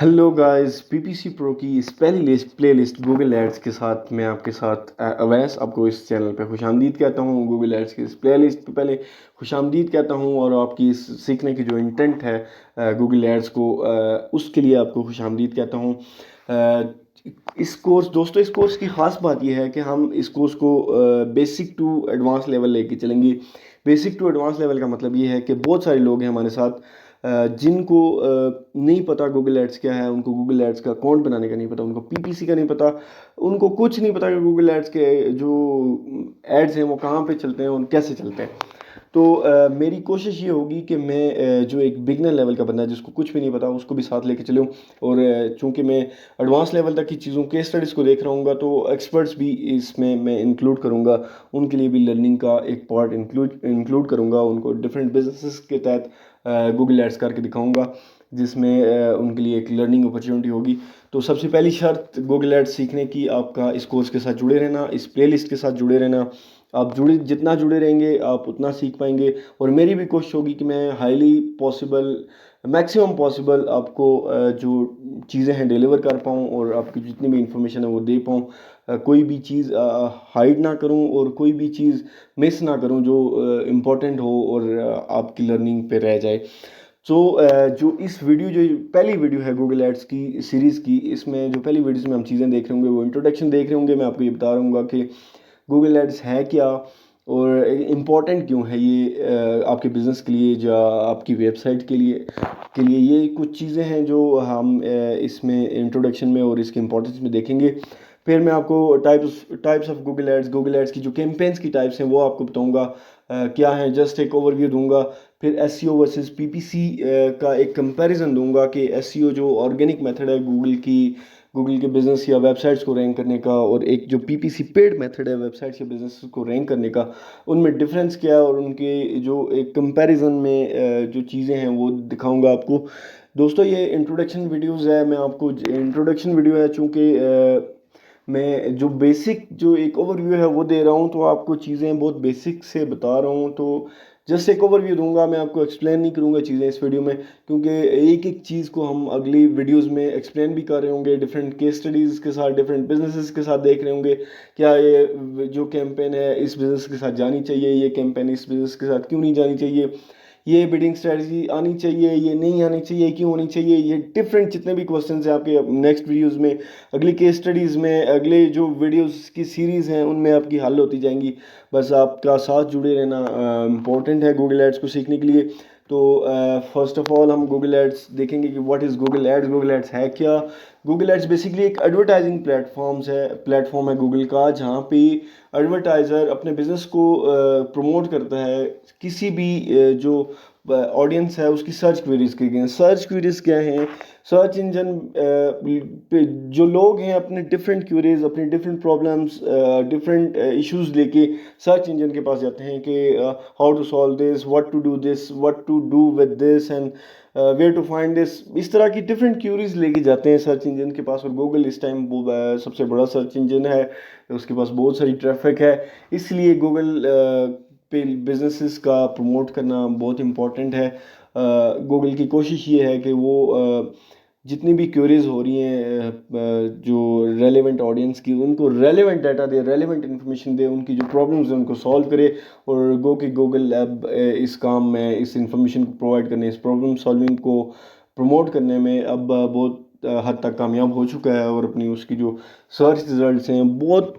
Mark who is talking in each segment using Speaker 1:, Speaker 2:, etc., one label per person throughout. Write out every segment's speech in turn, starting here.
Speaker 1: Hello guys, PPC pro की इस पहली लिस्ट प्लेलिस्ट गूगल एड्स के साथ मैं आपके साथ अवैस आपको इस चैनल पे खुशामदीद कहता हूँ। गूगल एड्स की इस प्लेलिस्ट पे पहले खुशामदीद कहता हूँ और आपकी इस सीखने की जो इंटेंट है गूगल एड्स को उसके लिए आपको खुशामदीद कहता हूँ। इस कोर्स दोस्तों, इस कोर्स की ख़ास बात यह है कि हम इस कोर्स को बेसिक टू एडवांस लेवल लेके चलेंगे। बेसिक टू एडवांस लेवल का मतलब ये है कि बहुत सारे लोग हैं हमारे साथ जिनको नहीं पता गूगल एड्स क्या है, उनको गूगल एड्स का अकाउंट बनाने का नहीं पता, उनको पीपीसी का नहीं पता, उनको कुछ नहीं पता कि गूगल एड्स के जो एड्स हैं वो कहाँ पे चलते हैं और कैसे चलते हैं। तो मेरी कोशिश ये होगी कि मैं जो एक बिगनर लेवल का बंदा है जिसको कुछ भी नहीं पता उसको भी साथ लेके चलूँ। और चूँकि मैं एडवांस लेवल तक की चीज़ों के स्टडीज़ को देख रहा हूँ तो एक्सपर्ट्स भी इसमें मैं इंक्लूड करूँगा। उनके लिए भी लर्निंग का एक पार्ट इंक्लूड करूँगा। उनको डिफरेंट बिजनेसेस के तहत गूगल एड्स करके दिखाऊंगा जिसमें उनके लिए एक लर्निंग अपॉर्चुनिटी होगी। तो सबसे पहली शर्त गूगल एड्स सीखने की आपका इस कोर्स के साथ जुड़े रहना, इस प्लेलिस्ट के साथ जुड़े रहना। आप जितना जुड़े रहेंगे आप उतना सीख पाएंगे। और मेरी भी कोशिश होगी कि मैं हाईली पॉसिबल, मैक्सिमम पॉसिबल आपको जो चीज़ें हैं डिलीवर कर पाऊँ और आपकी जितनी भी इंफॉर्मेशन है वो दे पाऊँ। कोई भी चीज़ हाइड ना करूं और कोई भी चीज़ मिस ना करूं जो इम्पोर्टेंट हो और आपकी लर्निंग पे रह जाए। सो जो इस वीडियो जो पहली वीडियो है गूगल एड्स की सीरीज़ की, इसमें जो पहली वीडियोस में हम चीज़ें देख रहे होंगे वो इंट्रोडक्शन देख रहे होंगे। मैं आपको ये बता रहूँगा कि गूगल एड्स है क्या और इम्पॉर्टेंट क्यों है ये आपके बिज़नेस के लिए या आपकी वेबसाइट के लिए ये कुछ चीज़ें हैं जो हम इसमें इंट्रोडक्शन में और इसके इम्पोर्टेंस में देखेंगे। फिर मैं आपको टाइप्स ऑफ गूगल एड्स की जो कैंपेन्स की टाइप्स हैं वो आपको बताऊंगा क्या है, जस्ट एक ओवरव्यू दूंगा। फिर एसईओ वर्सेस पीपीसी का एक कंपैरिजन दूंगा कि एसईओ जो ऑर्गेनिक मेथड है गूगल के बिजनेस या वेबसाइट्स को रैंक करने का और एक जो पीपीसी पेड मेथड है वेबसाइट्स या बिजनेस को रैंक करने का, उनमें डिफरेंस क्या है और उनके जो एक कंपैरिजन में जो चीज़ें हैं वो दिखाऊंगा आपको। दोस्तों ये इंट्रोडक्शन वीडियोस है, मैं आपको इंट्रोडक्शन वीडियो है चूँकि मैं जो बेसिक जो एक ओवरव्यू है वो दे रहा हूँ तो आपको चीज़ें बहुत बेसिक से बता रहा हूँ। तो जस्ट एक ओवरव्यू दूंगा, मैं आपको एक्सप्लेन नहीं करूँगा चीज़ें इस वीडियो में, क्योंकि एक एक चीज़ को हम अगली वीडियोस में एक्सप्लेन भी कर रहे होंगे डिफरेंट केस स्टडीज़ के साथ, डिफरेंट बिजनेसेस के साथ देख रहे होंगे क्या ये जो कैंपेन है इस बिज़नेस के साथ जानी चाहिए, ये कैंपेन इस बिज़नेस के साथ क्यों नहीं जानी चाहिए, ये बिडिंग स्ट्रेटजी आनी चाहिए, ये नहीं आनी चाहिए, क्यों होनी चाहिए। ये डिफरेंट जितने भी क्वेश्चंस हैं आपके नेक्स्ट वीडियोस में, अगली केस स्टडीज़ में, अगले जो वीडियोस की सीरीज़ हैं उनमें आपकी हल होती जाएंगी। बस आपका साथ जुड़े रहना इम्पोर्टेंट है गूगल एड्स को सीखने के लिए। तो फर्स्ट ऑफ ऑल हम गूगल एड्स देखेंगे कि what is Google ads, Google ads है क्या। गूगल एड्स बेसिकली एक एडवर्टाइजिंग प्लेटफॉर्म है गूगल का, जहाँ पे एडवर्टाइज़र अपने बिज़नेस को प्रमोट करता है किसी भी जो ऑडियंस है उसकी सर्च क्वेरीज के लिए। सर्च क्वेरीज क्या हैं? सर्च इंजन पे जो लोग हैं अपने डिफरेंट क्वेरीज, अपनी डिफरेंट प्रॉब्लम्स, डिफरेंट इश्यूज लेके सर्च इंजन के पास जाते हैं कि how to solve this, what to do this, what to do with this and where to find this. इस तरह की डिफरेंट क्यूरीज लेके जाते हैं सर्च इंजन के पास। और गूगल इस टाइम सबसे बड़ा सर्च इंजन है, उसके पास बहुत सारी ट्रैफिक है, इसलिए गूगल पे बिजनेसेस का प्रमोट करना बहुत इम्पोर्टेंट है। गूगल की कोशिश ये है कि वो जितनी भी क्वेरीज हो रही हैं जो रेलेवेंट ऑडियंस की, उनको रेलेवेंट डाटा दे, रेलेवेंट इन्फॉर्मेशन दे, उनकी जो प्रॉब्लम्स हैं उनको सॉल्व करे। और गूगल लैब इस काम में, इस इंफॉर्मेशन को प्रोवाइड करने, इस प्रॉब्लम सॉल्विंग को प्रमोट करने में अब बहुत हद तक कामयाब हो चुका है और अपनी उसकी जो सर्च रिजल्ट्स हैं बहुत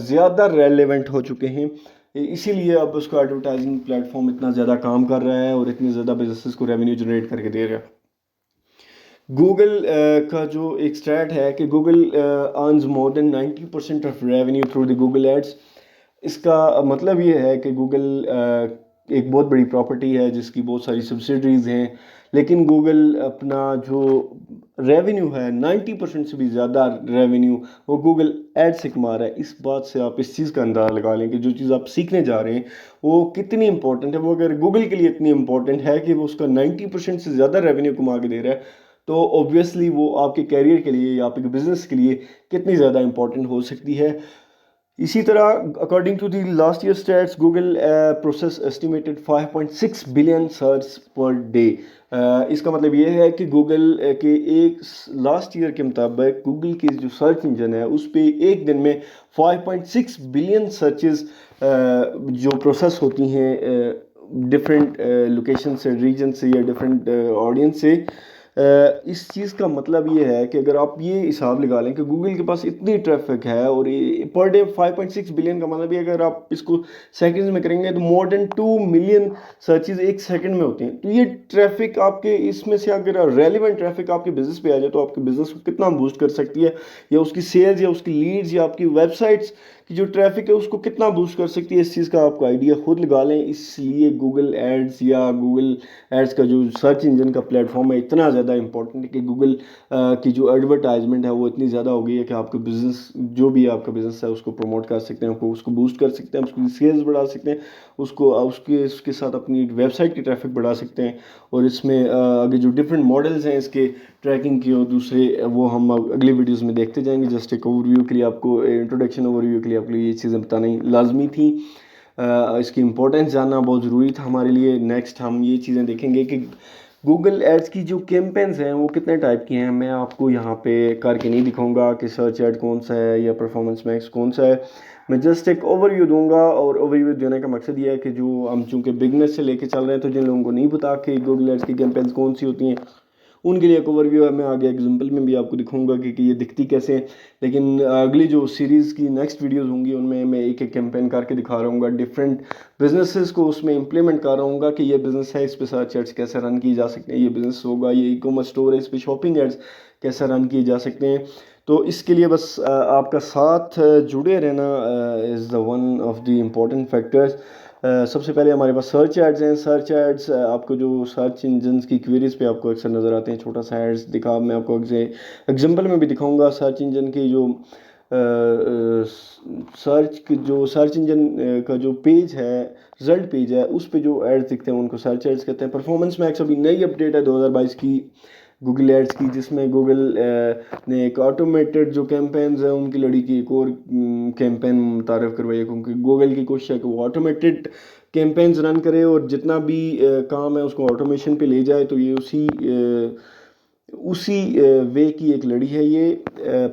Speaker 1: ज़्यादा रेलेवेंट हो चुके हैं। इसीलिए अब उसका एडवर्टाइजिंग प्लेटफॉर्म इतना ज़्यादा काम कर रहा है और इतनी ज़्यादा बिजनेसेस को रेवेन्यू जनरेट करके दे रहा है। गूगल का जो एक स्टैट है कि Google earns more than 90% of revenue through the Google ads. इसका मतलब ये है कि गूगल एक बहुत बड़ी प्रॉपर्टी है जिसकी बहुत सारी सब्सिडरीज हैं, लेकिन गूगल अपना जो रेवेन्यू है 90% से भी ज़्यादा रेवेन्यू वो गूगल एड से कमा रहा है। इस बात से आप इस चीज़ का अंदाज़ा लगा लें कि जो चीज़ आप सीखने जा रहे हैं वो कितनी इंपॉर्टेंट है। वो अगर गूगल के लिए इतनी इंपॉर्टेंट है कि वो उसका 90% से ज़्यादा रेवेन्यू कमा के दे रहा है, तो ऑब्वियसली वो आपके कैरियर के लिए या आपके बिजनेस के लिए कितनी ज़्यादा इंपॉर्टेंट हो सकती है। इसी तरह according to the last year stats Google process estimated 5.6 billion search per day. इसका मतलब ये है कि गूगल के एक लास्ट ईयर के मुताबिक गूगल की जो सर्च इंजन है उस पे एक दिन में 5.6 बिलियन सर्चेस जो प्रोसेस होती हैं डिफरेंट लोकेशन से, रीजन से या डिफरेंट ऑडियंस से। इस चीज़ का मतलब ये है कि अगर आप ये हिसाब लगा लें कि गूगल के पास इतनी ट्रैफिक है और पर डे 5.6 बिलियन का मतलब ये, अगर आप इसको सेकंड्स में करेंगे तो मोर देन 2 मिलियन सर्चेज एक सेकंड में होती हैं। तो ये ट्रैफिक आपके इसमें से अगर रेलिवेंट ट्रैफिक आपके बिजनेस पे आ जाए तो आपके बिजनेस को कितना बूस्ट कर सकती है, या उसकी सेल्स या उसकी लीड्स या आपकी वेबसाइट्स की जो ट्रैफिक है उसको कितना बूस्ट कर सकती है। इस चीज़ का आपको आइडिया खुद लगा लें। इसलिए गूगल एड्स या गूगल एड्स का जो सर्च इंजन का प्लेटफॉर्म है इतना ज़्यादा इंपॉर्टेंट है कि गूगल की जो एडवर्टाइजमेंट है वो इतनी ज़्यादा हो गई है कि आपका बिजनेस, जो भी आपका बिजनेस है उसको प्रमोट कर सकते हैं, आपको उसको बूस्ट कर सकते हैं, उसकी सेल्स बढ़ा सकते हैं, उसको उसके साथ अपनी वेबसाइट की ट्रैफिक बढ़ा सकते हैं। और इसमें आगे जो डिफरेंट मॉडल्स हैं इसके ट्रैकिंग की और दूसरे, वो हम अगली वीडियोस में देखते जाएंगे। जस्ट एक ओवरव्यू के लिए आपको, इंट्रोडक्शन ओवरव्यू के लिए आपके लिए ये चीज़ें बतानी लाजमी थी। इसकी इम्पोर्टेंस जानना बहुत ज़रूरी था हमारे लिए। नेक्स्ट हम ये चीज़ें देखेंगे कि गूगल एड्स की जो कैंपेन्स हैं वो कितने टाइप की हैं। मैं आपको यहाँ पे करके नहीं दिखाऊंगा कि सर्च एड कौन सा है या परफॉर्मेंस मैक्स कौन सा है। मैं जस्ट एक ओवरव्यू दूंगा, और ओवरव्यू देने का मकसद ये है कि जो हम चूँकि बिगनर से लेके चल रहे हैं तो जिन लोगों को नहीं पता कि गूगल एड्स की कैंपेन्स कौन सी होती हैं उनके लिए एक ओवरव्यू है। मैं आगे एग्जांपल में भी आपको दिखाऊंगा कि ये दिखती कैसे है। लेकिन अगली जो सीरीज़ की नेक्स्ट वीडियोस होंगी उनमें मैं एक एक कैंपेन करके दिखा रहा हूँ, डिफरेंट बिजनेसेस को उसमें इंप्लीमेंट कर रहा हूँ कि ये बिज़नेस है, इस पे सर्च एड्स कैसे रन की जा सकते हैं, ये बिज़नेस होगा, ये ई कॉमर्स स्टोर है, इस पे शॉपिंग एड्स कैसे रन किए जा सकते हैं। तो इसके लिए बस आपका साथ जुड़े रहना is the one of the important factors. सबसे पहले हमारे पास सर्च एड्स हैं। सर्च एड्स आपको जो सर्च इंजन की क्वेरीज पे आपको अक्सर नज़र आते हैं, छोटा सा एड्स दिखा, मैं आपको एग्जांपल में भी दिखाऊंगा। सर्च इंजन की जो सर्च इंजन का जो पेज है, रिजल्ट पेज है, उस पे जो एड्स दिखते हैं उनको सर्च एड्स कहते हैं। परफॉर्मेंस मैक्स अभी नई अपडेट है 2022 की गूगल एड्स की, जिसमें गूगल ने एक ऑटोमेटेड जो कैंपेन्स हैं उनकी लड़ी की एक और कैंपेन मुतारफ़ करवाई है, क्योंकि गूगल की कोशिश है कि वो ऑटोमेटेड कैंपेन्स रन करे और जितना भी काम है उसको ऑटोमेशन पे ले जाए। तो ये उसी वे की एक लड़ी है। ये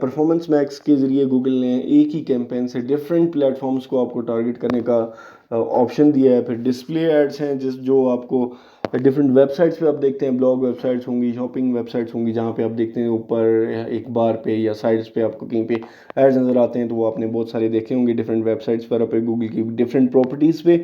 Speaker 1: परफॉर्मेंस मैक्स के ज़रिए गूगल ने एक ही कैंपेन से डिफरेंट प्लेटफॉर्म्स को आपको टारगेट करने का ऑप्शन दिया है। फिर डिस्प्ले एड्स हैं जो आपको डिफरेंट वेबसाइट्स पे आप देखते हैं, ब्लॉग वेबसाइट्स होंगी, शॉपिंग वेबसाइट्स होंगी, जहाँ पे आप देखते हैं ऊपर एक बार पे या साइड्स पे आपको कहीं पे एड्स नज़र आते हैं, तो वो आपने बहुत सारे देखे होंगे डिफरेंट वेबसाइट्स पर अपने गूगल की डिफरेंट प्रॉपर्टीज़ पे।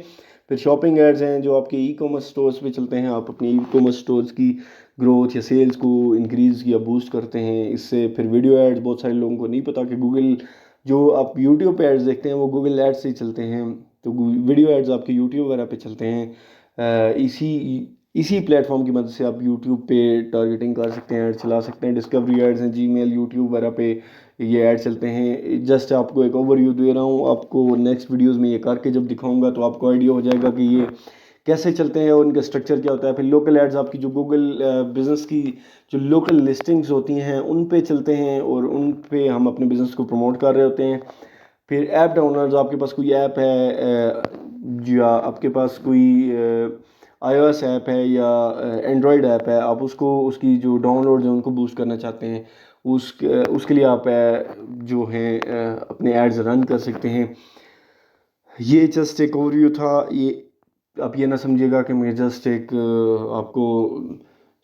Speaker 1: फिर शॉपिंग एड्स हैं जो आपके ई कॉमर्स स्टोर्स पे चलते हैं, आप अपनी ई कॉमर्स स्टोर्स की ग्रोथ या सेल्स को इंक्रीज़ या बूस्ट करते हैं इससे। फिर वीडियो एड्स, बहुत सारे लोगों को नहीं पता कि गूगल, जो आप यूट्यूब पे एड्स देखते हैं वो गूगल एड्स से ही चलते हैं। तो वीडियो एड्स आपके यूट्यूब वगैरह पे चलते हैं। इसी इसी प्लेटफॉर्म की मदद से आप यूट्यूब पे टारगेटिंग कर सकते हैं, ऐड चला सकते हैं। डिस्कवरी एड्स हैं, जीमेल, यूट्यूब वगैरह पे ये ऐड चलते हैं। जस्ट आपको एक ओवरव्यू दे रहा हूँ, आपको नेक्स्ट वीडियोस में ये करके जब दिखाऊंगा तो आपको आइडिया हो जाएगा कि ये कैसे चलते हैं और इनका स्ट्रक्चर क्या होता है। फिर लोकल एड्स आपकी जो गूगल बिज़नेस की जो लोकल लिस्टिंग्स होती हैं उन पे चलते हैं और उन पे हम अपने बिज़नेस को प्रमोट कर रहे होते हैं। फिर ऐप डाउनलोड्स, आपके पास कोई ऐप है या आपके पास कोई iOS ऐप है या एंड्रॉयड ऐप है, आप उसको, उसकी जो डाउनलोड्स हैं उनको बूस्ट करना चाहते हैं, उसके लिए आप जो हैं अपने एड्स रन कर सकते हैं। ये जस्ट एक ओवरव्यू था। ये आप ये ना समझिएगा कि मैं जस्ट एक आपको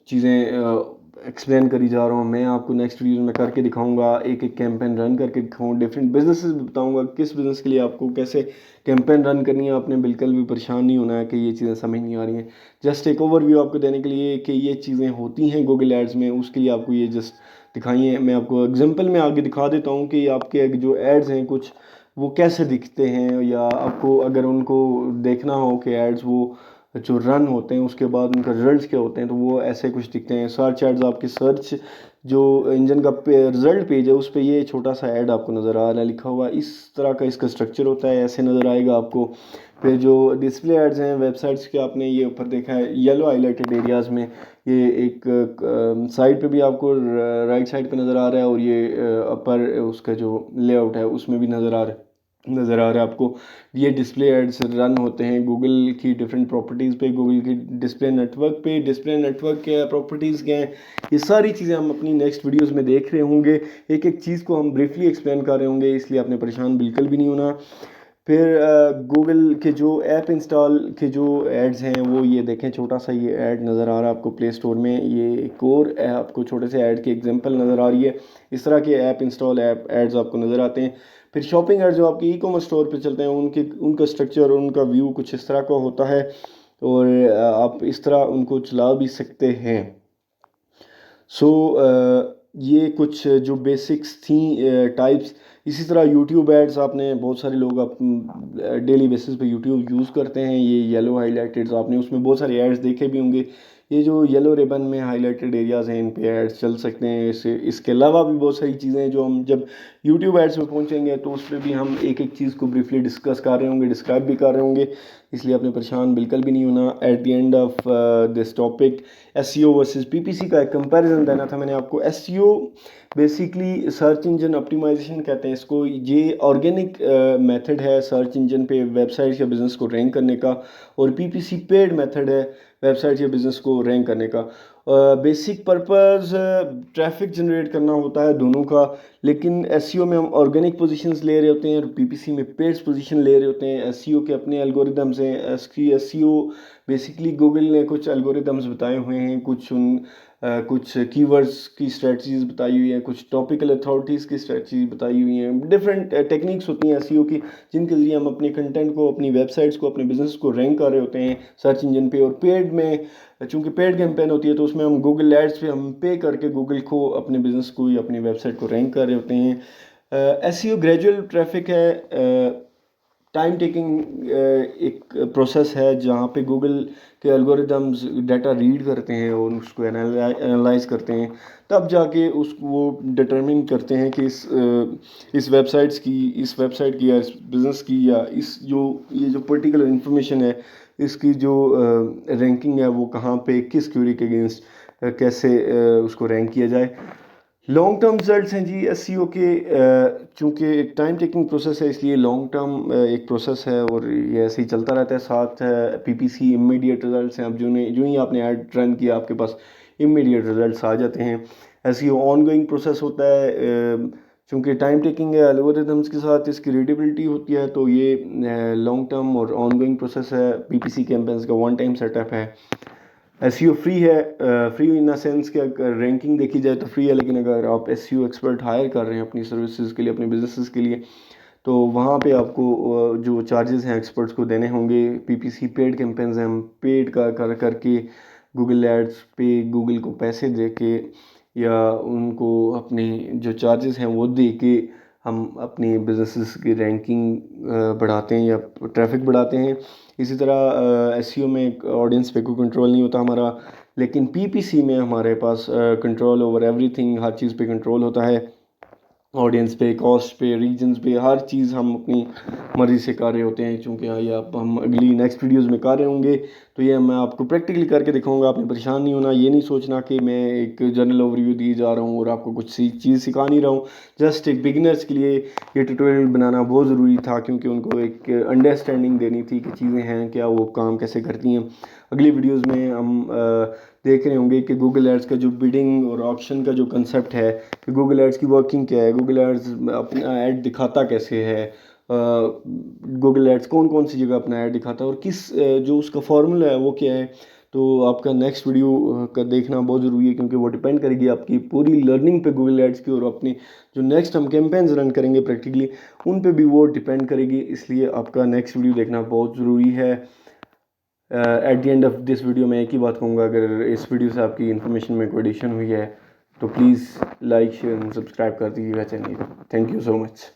Speaker 1: चीज़ें एक्सप्लेन करी जा रहा हूँ। मैं आपको नेक्स्ट वीडियो में करके दिखाऊंगा, एक एक कैंपेन रन करके दिखाऊँ, डिफरेंट बिजनेसेस बताऊंगा किस बिज़नेस के लिए आपको कैसे कैंपेन रन करनी है। आपने बिल्कुल भी परेशान नहीं होना है कि ये चीज़ें समझ नहीं आ रही हैं। जस्ट एक ओवरव्यू आपको देने के लिए कि ये चीज़ें होती हैं गूगल एड्स में, उसके लिए आपको ये जस्ट दिखाई है। मैं आपको एग्जाम्पल में आगे दिखा देता हूँ कि आपके जो एड्स हैं कुछ वो कैसे दिखते हैं, या आपको अगर उनको देखना हो कि एड्स वो जो रन होते हैं उसके बाद उनका रिजल्ट्स क्या होते हैं, तो वो ऐसे कुछ दिखते हैं। सर्च एड्स, आपके सर्च जो इंजन का रिजल्ट पेज है उस पर ये छोटा सा ऐड आपको नज़र आ रहा है लिखा हुआ, इस तरह का इसका स्ट्रक्चर होता है, ऐसे नज़र आएगा आपको। फिर जो डिस्प्ले एड्स हैं वेबसाइट्स के, आपने ये ऊपर देखा है येलो हाईलाइटेड एरियाज़ में, ये एक साइड पे भी आपको राइट साइड पे नज़र आ रहा है, और ये अपर उसका जो लेआउट है उसमें भी नज़र आ रहा है। नज़र आ रहा है आपको। ये डिस्प्ले एड्स रन होते हैं गूगल की डिफरेंट प्रॉपर्टीज़ पे, गूगल की डिस्प्ले नेटवर्क पे। डिस्प्ले नेटवर्क क्या है, प्रॉपर्टीज़ क्या हैं, ये सारी चीज़ें हम अपनी नेक्स्ट वीडियोस में देख रहे होंगे। एक एक चीज़ को हम ब्रीफली एक्सप्लेन कर रहे होंगे, इसलिए आपने परेशान बिल्कुल भी नहीं होना। फिर गूगल के जो ऐप इंस्टॉल के जो एड्स हैं वो ये देखें, छोटा सा ये ऐड नज़र आ रहा है आपको प्ले स्टोर में। ये एक और आपको छोटे से ऐड की एग्जांपल नज़र आ रही है। इस तरह के ऐप इंस्टॉल ऐप एड्स आपको नज़र आते हैं। फिर शॉपिंग एड्स जो आपके ई कॉमर्स स्टोर पे चलते हैं, उनका स्ट्रक्चर, उनका व्यू कुछ इस तरह का होता है, और आप इस तरह उनको चला भी सकते हैं। सो ये कुछ जो बेसिक्स थी टाइप्स। इसी तरह यूट्यूब एड्स, आपने बहुत सारे लोग आप डेली बेसिस पे यूट्यूब यूज़ करते हैं। ये येलो हाईलाइटेड, आपने उसमें बहुत सारे एड्स देखे भी होंगे। ये जो येलो रिबन में हाईलाइटेड एरियाज़ हैं, इन पे एड्स चल सकते हैं। इसके अलावा भी बहुत सारी चीज़ें हैं जो हम जब यूट्यूब एड्स में पहुंचेंगे तो उस पर भी हम एक एक चीज़ को ब्रीफली डिस्कस कर रहे होंगे, डिस्क्राइब भी कर रहे होंगे, इसलिए आपने परेशान बिल्कुल भी नहीं होना। At the end of this topic SEO versus PPC का एक कंपैरिजन देना था मैंने आपको। SEO basically search engine optimization कहते हैं इसको। ये ऑर्गेनिक मेथड है सर्च इंजन पे वेबसाइट या बिज़नेस को रैंक करने का, और पीपीसी पेड मेथड है वेबसाइट या बिज़नेस को रैंक करने का। बेसिक पर्पस ट्रैफिक जनरेट करना होता है दोनों का, लेकिन एसईओ में हम ऑर्गेनिक पोजीशंस ले रहे होते हैं और पीपीसी में पेड पोजीशन ले रहे होते हैं। एसईओ के अपने एल्गोरिदम्स हैं। एसईओ बेसिकली गूगल ने कुछ एल्गोरिदम्स बताए हुए हैं, कुछ कीवर्ड्स की स्ट्रेटजीज बताई हुई हैं, कुछ टॉपिकल अथॉरिटीज़ की स्ट्रेटजीज बताई हुई हैं। डिफरेंट टेक्निक्स होती हैं एसईओ की, जिनके ज़रिए हम अपने कंटेंट को, अपनी वेबसाइट्स को, अपने बिजनेस को रैंक कर रहे होते हैं सर्च इंजन पे। और पेड में, चूँकि पेड कैंपेन होती है तो उसमें हम गूगल एड्स पे हम पे करके गूगल को, अपने बिजनेस को या अपनी वेबसाइट को रैंक कर रहे होते हैं। एसईओ ग्रेजुअल ट्रैफिक है, टाइम टेकिंग एक प्रोसेस है जहाँ पे गूगल के एल्गोरिदम्स डाटा रीड करते हैं और उसको एनालाइज करते हैं, तब जाके उसको वो डिटरमिन करते हैं कि इस वेबसाइट की या इस बिज़नेस की या ये जो पर्टिकुलर इंफॉर्मेशन है, इसकी जो रैंकिंग है वो कहाँ पे, किस क्वेरी के अगेंस्ट कैसे उसको रैंक किया जाए। लॉन्ग टर्म रिजल्ट्स हैं जी एसईओ के। चूँकि एक टाइम टेकिंग प्रोसेस है, इसलिए लॉन्ग टर्म एक प्रोसेस है और ये ऐसे ही चलता रहता है। साथ पीपीसी इमीडिएट रिजल्ट्स हैं। अब जो ही आपने ऐड रन किया आपके पास इमीडिएट रिजल्ट्स आ जाते हैं। एसईओ ऑनगोइंग प्रोसेस होता है, चूँकि टाइम टेकिंग है, एल्गोरिदम्स के साथ इसकी रीडेबिलिटी होती है, तो ये लॉन्ग टर्म और ऑनगोइंग प्रोसेस है। पीपीसी कैंपेन्स का वन टाइम सेटअप है। एसईओ फ्री है, फ्री इन द सेंस कि अगर रैंकिंग देखी जाए तो फ्री है, लेकिन अगर आप एसईओ एक्सपर्ट हायर कर रहे हैं अपनी सर्विसेज के लिए, अपने बिजनेसेस के लिए, तो वहाँ पे आपको जो चार्जेस हैं एक्सपर्ट्स को देने होंगे। पीपीसी पेड कैंपेन्स हैं, हम पेड करके गूगल एड्स पे गूगल को पैसे दे के या उनको अपने जो चार्जेस हैं वो दे के हम अपनी बिजनेसेस की रैंकिंग बढ़ाते हैं या ट्रैफिक बढ़ाते हैं। इसी तरह एसईओ में ऑडियंस पे कोई कंट्रोल नहीं होता हमारा, लेकिन पीपीसी में हमारे पास कंट्रोल ओवर एवरीथिंग, हर चीज़ पे कंट्रोल होता है। ऑडियंस पे, कॉस्ट पे, रीजन्स पे, हर चीज़ हम अपनी मर्ज़ी से कर रहे होते हैं। चूँकि ये आप हम अगली नेक्स्ट वीडियोज़ में कर रहे होंगे, तो ये मैं आपको प्रैक्टिकली करके दिखाऊंगा। आपने परेशान नहीं होना, ये नहीं सोचना कि मैं एक जनरल ओवरव्यू दिए जा रहा हूँ और आपको कुछ चीज़ सिखा नहीं रहा हूँ। जस्ट एक बिगिनर्स के लिए ये ट्यूटोरियल बनाना बहुत ज़रूरी था, क्योंकि उनको एक अंडरस्टैंडिंग देनी थी कि चीज़ें हैं क्या, वो काम कैसे करती हैं। अगली वीडियोज़ में हम देख रहे होंगे कि गूगल एड्स का जो बिडिंग और ऑप्शन का जो कंसेप्ट है, कि गूगल एड्स की वर्किंग क्या है, गूगल एड्स अपना ऐड दिखाता कैसे है, गूगल एड्स कौन कौन सी जगह अपना ऐड दिखाता है और जो उसका फॉर्मूला है वो क्या है। तो आपका नेक्स्ट वीडियो का देखना बहुत ज़रूरी है, क्योंकि वो डिपेंड करेगी आपकी पूरी लर्निंग पे गूगल एड्स की, और अपनी जो नेक्स्ट हम कैंपेन्स रन करेंगे प्रैक्टिकली उन पे भी वो डिपेंड करेगी। इसलिए आपका नेक्स्ट वीडियो देखना बहुत ज़रूरी है। Eight the end of this video मैं एक ही बात कहूँगा, अगर इस वीडियो से आपकी इन्फॉर्मेशन में कोई एडिशन हुई है तो please like, share and subscribe कर दीजिएगा चैनल को। Thank you so much.